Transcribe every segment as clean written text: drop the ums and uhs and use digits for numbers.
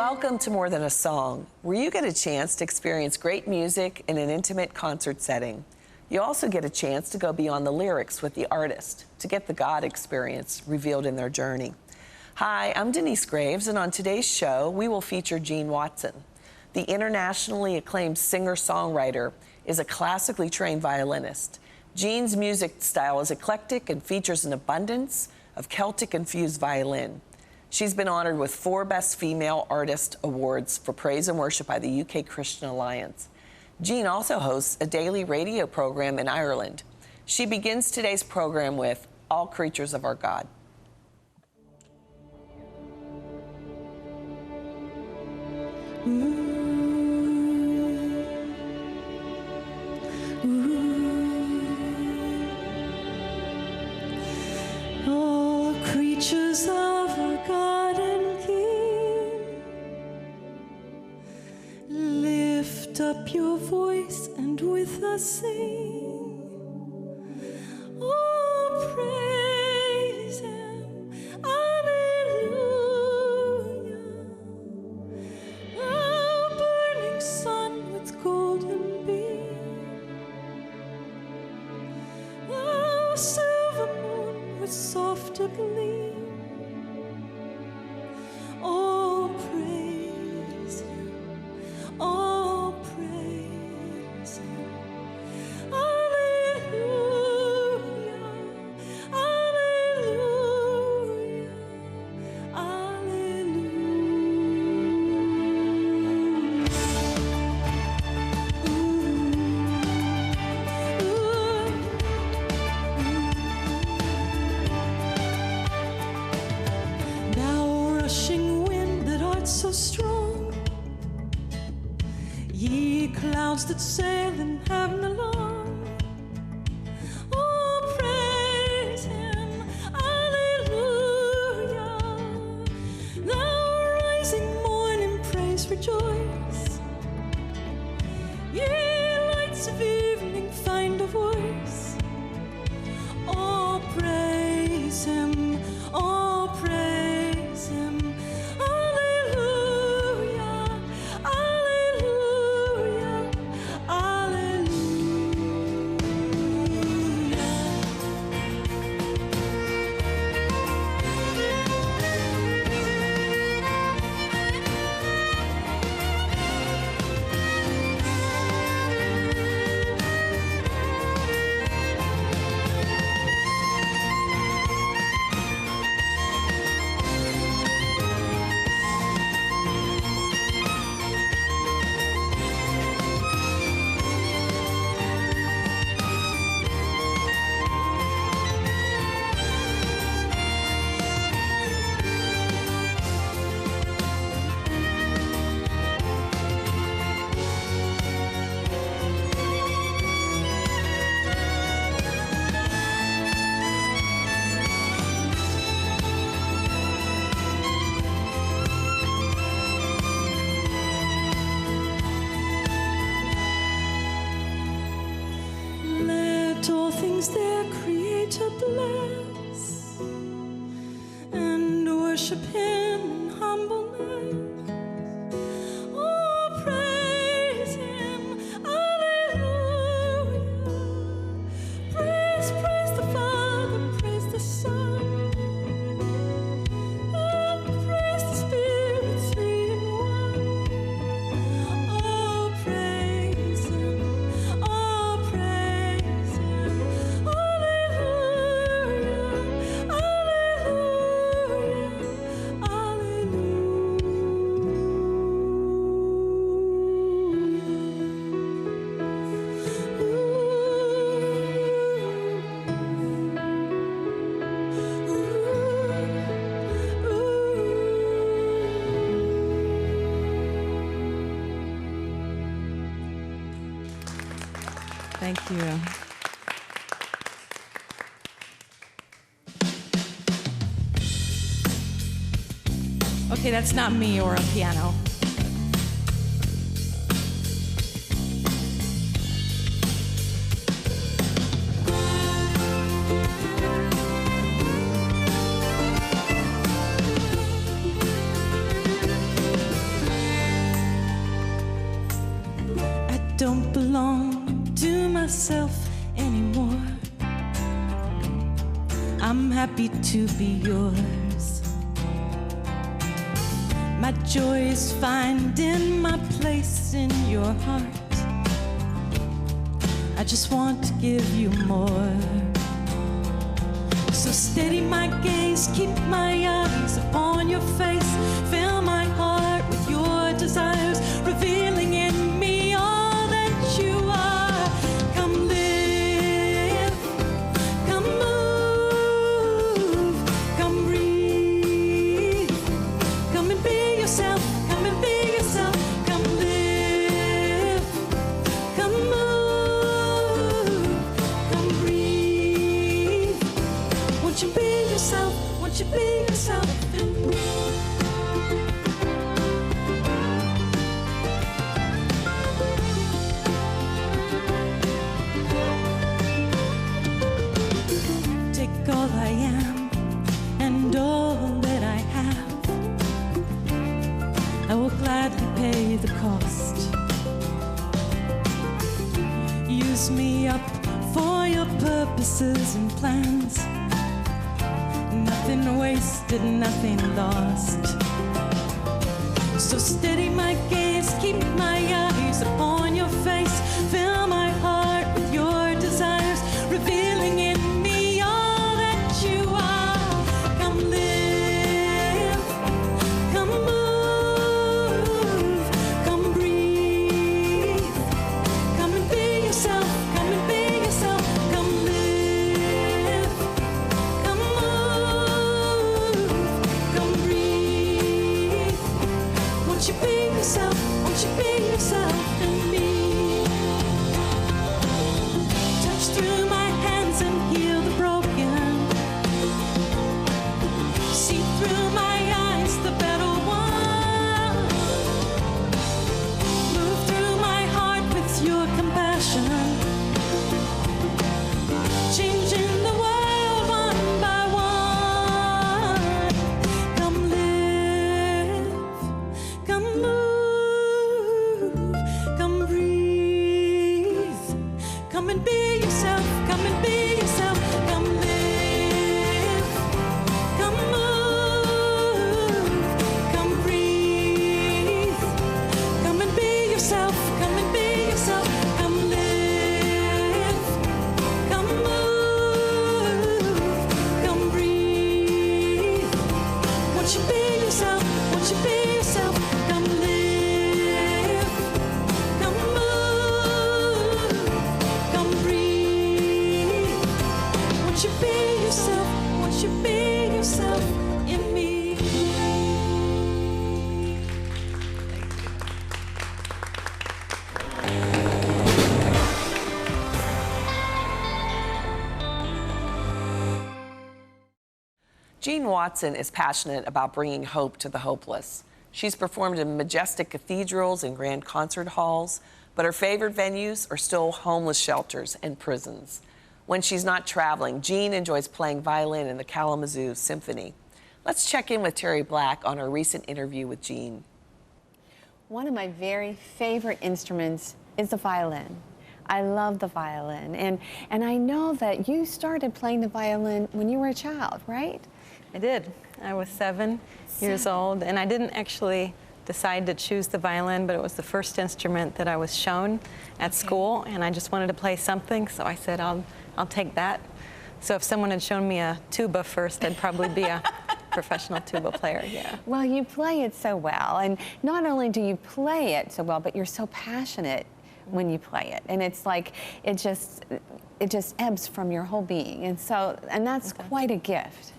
Welcome to More Than a Song, where you get a chance to experience great music in an intimate concert setting. You also get a chance to go beyond the lyrics with the artist, to get the God experience revealed in their journey. Hi, I'm Denise Graves, and on today's show, we will feature Gene Watson. The internationally acclaimed singer-songwriter is a classically trained violinist. Gene's music style is eclectic and features an abundance of Celtic infused violin. She's been honored with 4 Best Female Artist Awards for Praise and Worship by the UK Christian Alliance. Gene also hosts a daily radio program in Ireland. She begins today's program with All Creatures of Our God. All creatures of our God and King, lift up your voice and with us sing. Oh, praise Him, Alleluia. Oh, burning sun with golden beam. Oh, silver moon with softer gleam. Oh, praise Him. Oh, praise Him. Alleluia. Alleluia. Thou rushing wind that art so strong, ye clouds that sail in heaven along. Oh, praise Him, Alleluia. Thou rising morn in praise rejoice. Ye lights of evening find a voice. Oh, praise Him, oh, praise Him. Alleluia, alleluia, let all things their Creator bless, and worship Him in humbleness. Oh, praise Him, Alleluia. Praise, praise the Father, praise the Son, and praise the Spirit, 3 in 1. Oh, praise Him, oh, praise Him, Alleluia, Alleluia, Thank you. Okay, that's not me or a piano. myself anymore. I'm happy to be yours. My joy is finding my place in your heart. I just want to give you more. So steady my gaze, keep my eyes upon your face. Fill my heart with your desires, revealing in me all that you are. Come live, come move, come breathe. Come and be yourself, come and be yourself. Come live, come move, come breathe. Won't you be yourself, won't you be yourself and take all I am and all that I have. I will gladly pay the cost. Use me up for your purposes and plans. Nothing wasted, nothing lost. So steady my gaze, keep my eyes upon your face. Fill my heart with your desires, revealing in me all that you are. Come live, come move, come breathe. Come and be yourself, come and be yourself. Come live, come move, come breathe. Won't you be yourself, won't you be yourself in me? Touch through my hands and heal the broken. See through my eyes the better one. Move through my heart with your compassion. Changing the world one by one. Come live, come move, come breathe. Come and be yourself, come and be yourself. Come live, come move, come breathe. Come and be yourself, come and be yourself. Come live, come move, come breathe. Won't you be yourself, won't you be yourself. Come live, come move, come breathe. Won't you be yourself, won't you be yourself in me? Jean Watson is passionate about bringing hope to the hopeless. She's performed in majestic cathedrals and grand concert halls, but her favorite venues are still homeless shelters and prisons. When she's not traveling, Jean enjoys playing violin in the Kalamazoo Symphony. Let's check in with Terry Black on her recent interview with Jean. One of my very favorite instruments is the violin. I love the violin, and I know that you started playing the violin when you were a child, right? I did. I was 7 years old, and I didn't actually decide to choose the violin, but it was the first instrument that I was shown at school, and I just wanted to play something, so I said, I'll take that. So if someone had shown me a tuba first, I'd probably be a professional tuba player, yeah. Well, you play it so well, and not only do you play it so well, but you're so passionate when you play it, and it's like it just ebbs from your whole being, and that's quite a gift.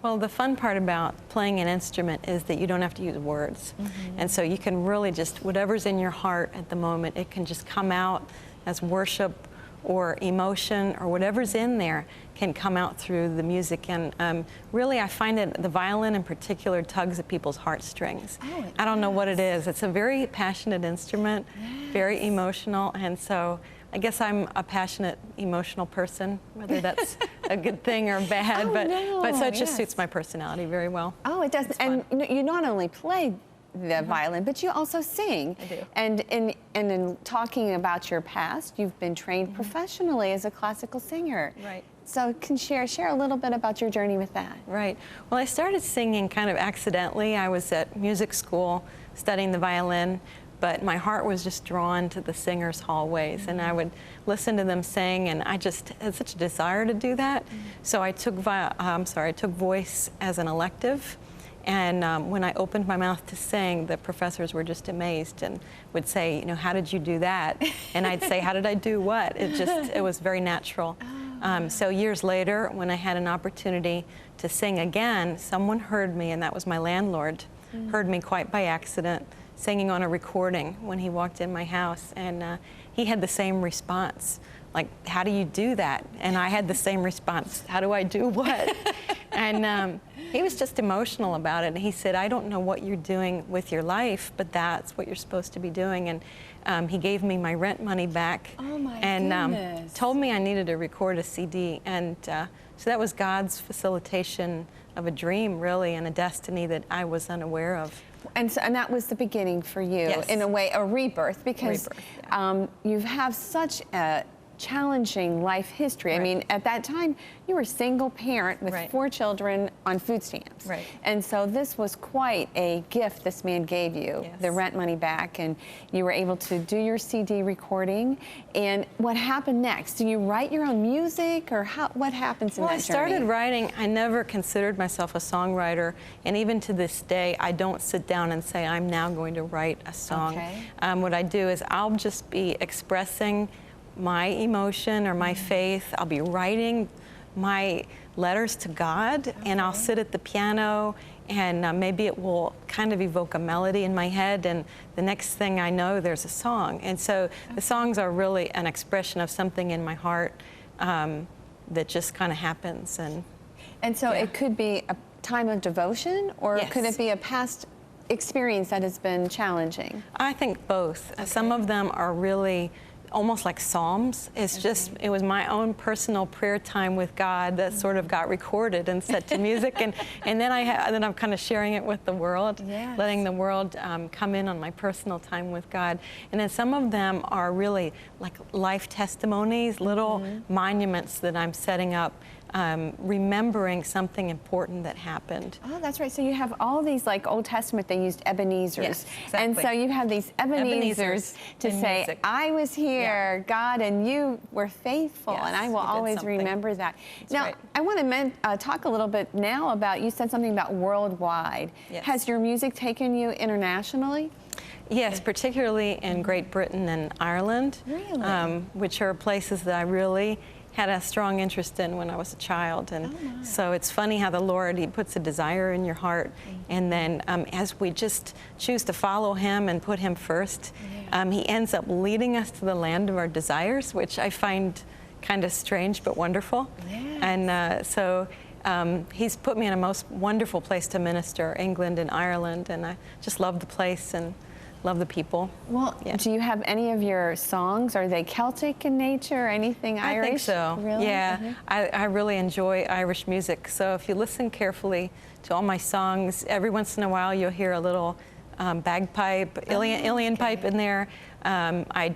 Well, the fun part about playing an instrument is that you don't have to use words. And so you can really just, whatever's in your heart at the moment, it can just come out as worship or emotion or whatever's in there can come out through the music. And really, I find that the violin in particular tugs at people's heartstrings. Oh, I don't know what it is. It's a very passionate instrument, very emotional, and so I guess I'm a passionate, emotional person, whether that's a good thing or bad, but so it just suits my personality very well. Oh, it does. And you not only play the violin, but you also sing. I do. And in talking about your past, you've been trained professionally as a classical singer. Right. So can share a little bit about your journey with that. Right. Well, I started singing kind of accidentally. I was at music school studying the violin, but my heart was just drawn to the singers' hallways, and I would listen to them sing, and I just had such a desire to do that. So I took voice as an elective. And when I opened my mouth to sing, the professors were just amazed and would say, you know, how did you do that? And I'd say, how did I do what? It was very natural. So years later, when I had an opportunity to sing again, someone heard me, and that was my landlord, heard me quite by accident, singing on a recording when he walked in my house. And he had the same response, like, how do you do that? And I had the same response, how do I do what? And he was just emotional about it. And he said, I don't know what you're doing with your life, but that's what you're supposed to be doing. And he gave me my rent money back. Oh my and goodness. Told me I needed to record a CD. And so that was God's facilitation of a dream, really, and a destiny that I was unaware of. And that was the beginning for you, Yes. in a way, a rebirth, because Rebirth, you have such a challenging life history. I Right. mean, at that time, you were a single parent with Right. 4 children on food stamps. Right. And so this was quite a gift this man gave you, Yes. the rent money back, and you were able to do your CD recording. And what happened next? Do you write your own music, or what happens in Well, that I started journey? writing. I never considered myself a songwriter, and even to this day, I don't sit down and say, I'm now going to write a song. Okay. What I do is I'll just be expressing my emotion or my faith. I'll be writing my letters to God, and I'll sit at the piano, and maybe it will kind of evoke a melody in my head, and the next thing I know, there's a song. And so the songs are really an expression of something in my heart that just kind of happens. And so Yeah. it could be a time of devotion, or Yes. could it be a past experience that has been challenging? I think both. Some of them are really almost like psalms. It's just, it was my own personal prayer time with God that sort of got recorded and set to music, and then I'm kind of sharing it with the world, Yes. letting the world come in on my personal time with God. And then some of them are really like life testimonies, little monuments that I'm setting up, remembering something important that happened. Oh, that's right. So you have all these, like Old Testament, they used Ebenezers. Yes, And exactly. so you have these Ebenezers Ebenezers to in say, music. I was here, God, and you were faithful, Yes, and I will you did always something. remember that. That's Now, right. I want to talk a little bit now about, you said something about worldwide. Yes. Has your music taken you internationally? Yes, particularly in Great Britain and Ireland, Really? which are places that I really had a strong interest in when I was a child. And so it's funny how the Lord, He puts a desire in your heart, and then as we just choose to follow Him and put Him first, He ends up leading us to the land of our desires, which I find kind of strange but wonderful. Yes. And so He's put me in a most wonderful place to minister, England and Ireland, and I just love the place and love the people. Well, Yeah. do you have any of your songs, are they Celtic in nature, or anything Irish? I think so. Really? Yeah, I really enjoy Irish music. So if you listen carefully to all my songs, every once in a while you'll hear a little bagpipe, Ilian pipe in there. I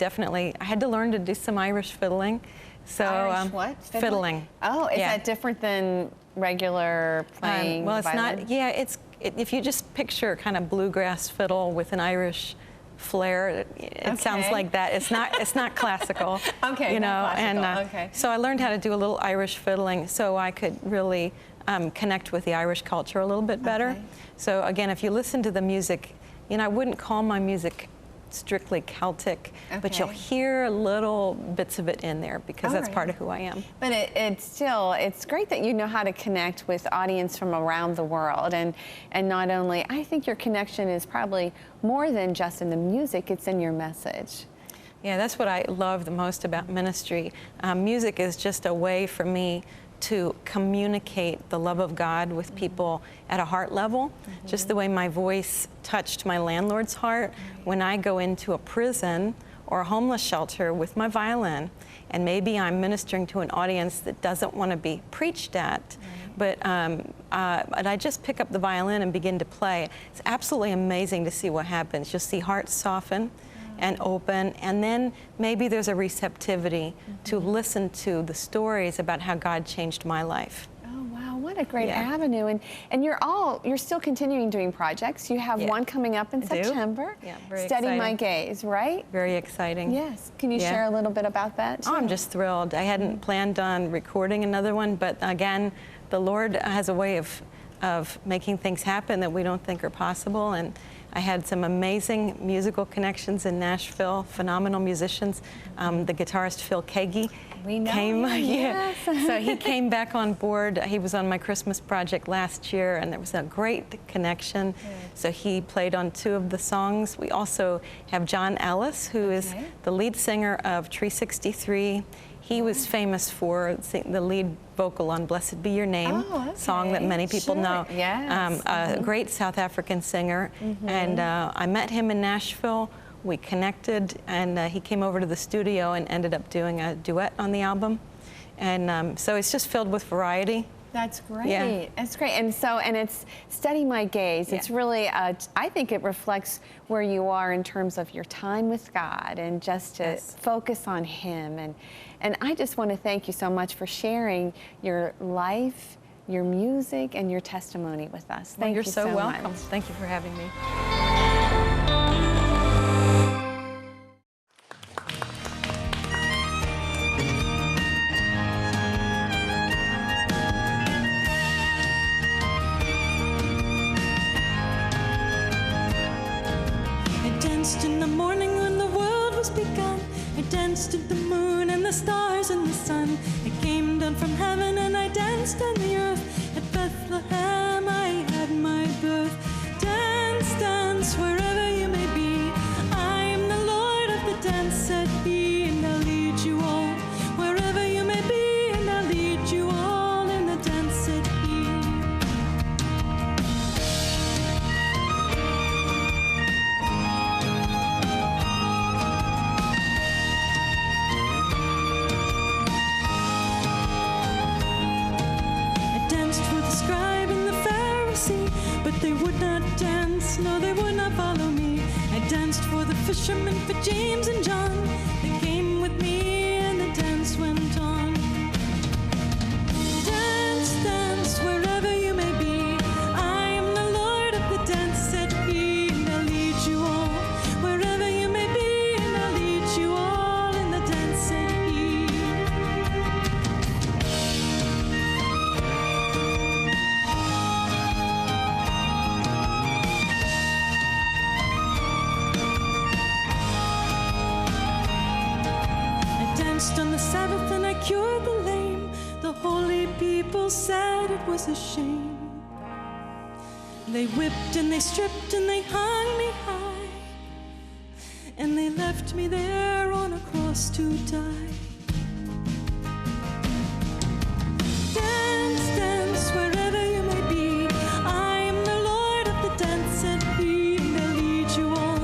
had to learn to do some Irish fiddling. So Irish what? Fiddling. Oh, is Yeah. that different than regular playing well, it's violin? not. Yeah, if you just picture kind of bluegrass fiddle with an Irish flair, it sounds Okay. like that. It's not classical. Okay, you know, not classical, and okay. so I learned how to do a little Irish fiddling so I could really connect with the Irish culture a little bit better. Okay. So again, if you listen to the music, you know, I wouldn't call my music strictly Celtic, but you'll Okay. hear little bits of it in there because that's Alright. part of who I am. But it's great that you know how to connect with audience from around the world, and not only, I think your connection is probably more than just in the music, it's in your message. Yeah, that's what I love the most about ministry. Music is just a way for me to communicate the love of God with people at a heart level, just the way my voice touched my landlord's heart. When I go into a prison or a homeless shelter with my violin, and maybe I'm ministering to an audience that doesn't want to be preached at, but I just pick up the violin and begin to play. It's absolutely amazing to see what happens. You'll see hearts soften and open, and then maybe there's a receptivity to listen to the stories about how God changed my life. Oh, wow, what a great Yeah. avenue. And you're still continuing doing projects. You have Yeah. one coming up in I do. September. Yeah, very Steady My exciting. Gaze, right? Very exciting. Yes. Can you Yeah. share a little bit about that, too? Oh, I'm just thrilled. I hadn't planned on recording another one, but again, the Lord has a way of making things happen that we don't think are possible. And I had some amazing musical connections in Nashville, phenomenal musicians. The guitarist Phil Kagi We know came, him, yeah. yes. So he came back on board. He was on my Christmas project last year, and there was a great connection. So he played on 2 of the songs. We also have John Ellis, who is Okay. the lead singer of Tree 63. He was famous for the lead vocal on Blessed Be Your Name, Oh, song that okay. many people Sure. know. Yes. A great South African singer. And I met him in Nashville. We connected, and he came over to the studio and ended up doing a duet on the album. And so it's just filled with variety. That's great. Yeah. That's great. And it's Steady My Gaze. Yeah. It's really, I think it reflects where you are in terms of your time with God and just to Yes. focus on Him. And I just want to thank you so much for sharing your life, your music, and your testimony with us. Well, Thank you're you so welcome. much. Thank you for having me. I danced in the morning when the world was begun. I danced at the moon and the stars and the sun. I came down from heaven and I danced on the earth. At Bethlehem I had my birth. Dance, dance, wherever you may be. I am the Lord of the dance, said He, and I'll lead you all. Wherever you may be, and I'll lead you all in the dance, said He. I danced for the scribe and the Pharisee, but they would not dance, no, they would not follow me. I danced for the fishermen, for James and John. They came with me and the dance went on. Dance, dance, wherever you may be. I am the Lord of the dance, said He, and I'll lead you all. Wherever you may be, and I'll lead you all in the dance, said He. I danced on the Sabbath and I cured the lame. The holy people said it was a shame. They whipped and they stripped and they hung me high, and they left me there on a cross to die. Dance, dance, wherever you may be. I am the Lord of the dance, said He, and I'll lead you all.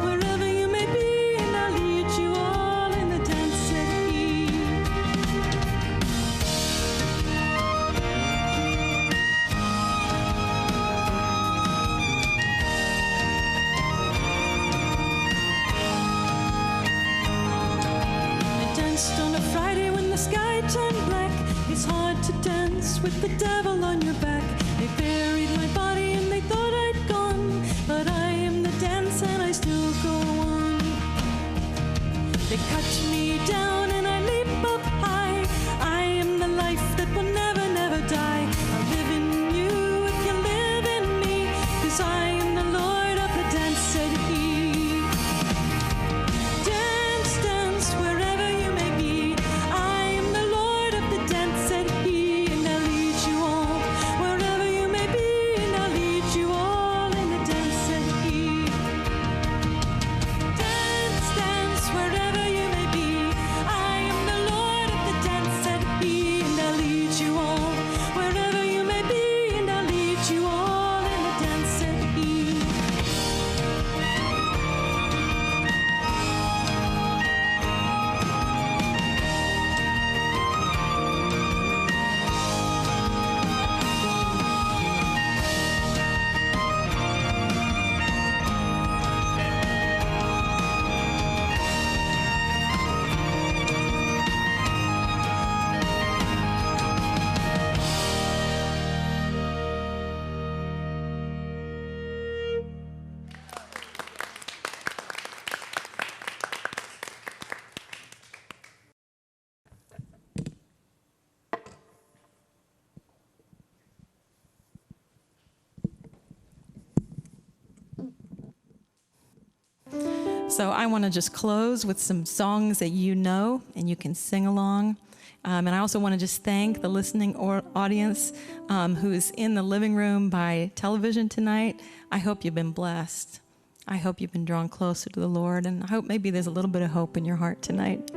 Wherever you may be, and I'll lead you all in the dance, said He. I danced on a Friday when the sky turned black. It's hard to dance with the devil on your back. They buried my body and they thought I'd gone, but I am the dance and I still go on. They cut me down and I leap up high. I am the life that will never, never die. I'll live in you if you live in me, 'cause I am the Lord of the dance, said He. Dance, dance, wherever you may be. I am the Lord of the dance, said He, and I'll lead you all. Wherever you may be, and I'll lead you all in the dance, said He. Dance, dance, wherever you may be. I So I want to just close with some songs that you know and you can sing along. And I also want to just thank the listening audience who is in the living room by television tonight. I hope you've been blessed. I hope you've been drawn closer to the Lord, and I hope maybe there's a little bit of hope in your heart tonight.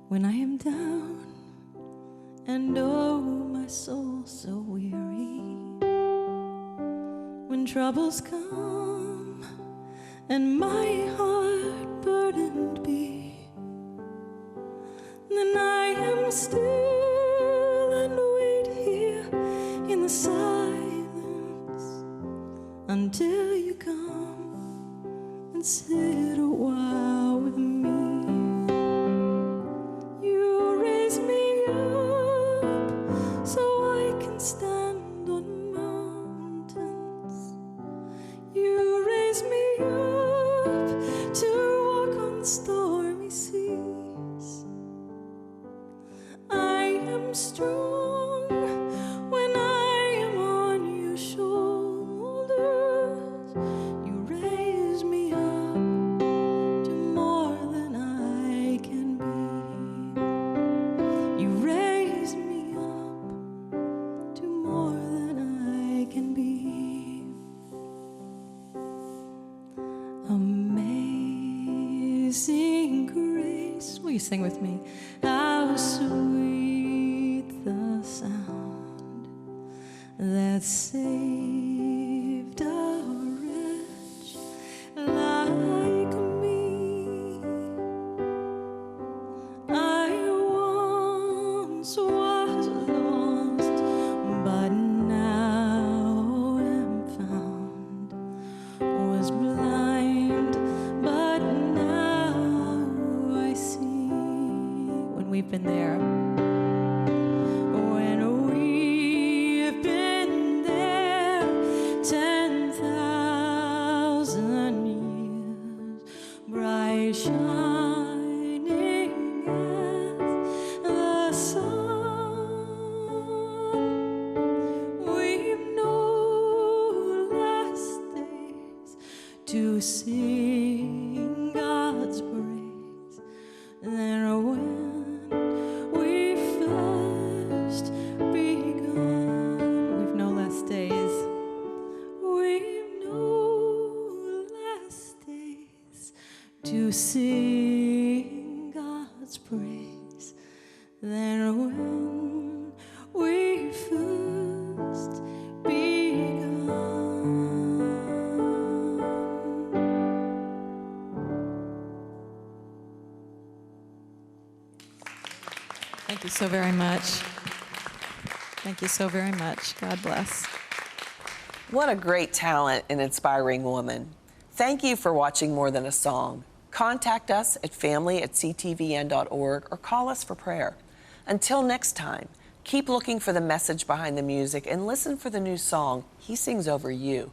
When I am down and oh, my soul so weary, when troubles come and my heart burdened be, then I am still and wait here in the silence until you come and sit a while with me. You raise me up so I can stand on mountains. You raise me up to walk on stormy seas. I am strong when I am on your shoulders. You raise me up to more than I can be. You raise me up to more than I can be. Amazing grace. Will you sing with me? How sweet the sound that saved a wretch like me. I once was lost, but now am found. Was blind, but now I see. When we've been there. When we've been there 10,000 years, bright shining as the sun. We've no last days to sing God's praise than when we first begun. We've no less days. We've no less days to sing God's praise than when we first begun. Thank you so very much. Thank you so very much. God bless. What a great talent and inspiring woman. Thank you for watching More Than a Song. Contact us at family@ctvn.org or call us for prayer. Until next time, keep looking for the message behind the music and listen for the new song, He Sings Over You.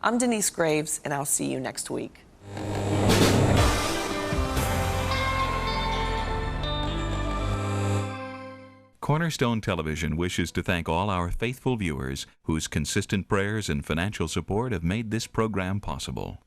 I'm Denise Graves, and I'll see you next week. Cornerstone Television wishes to thank all our faithful viewers whose consistent prayers and financial support have made this program possible.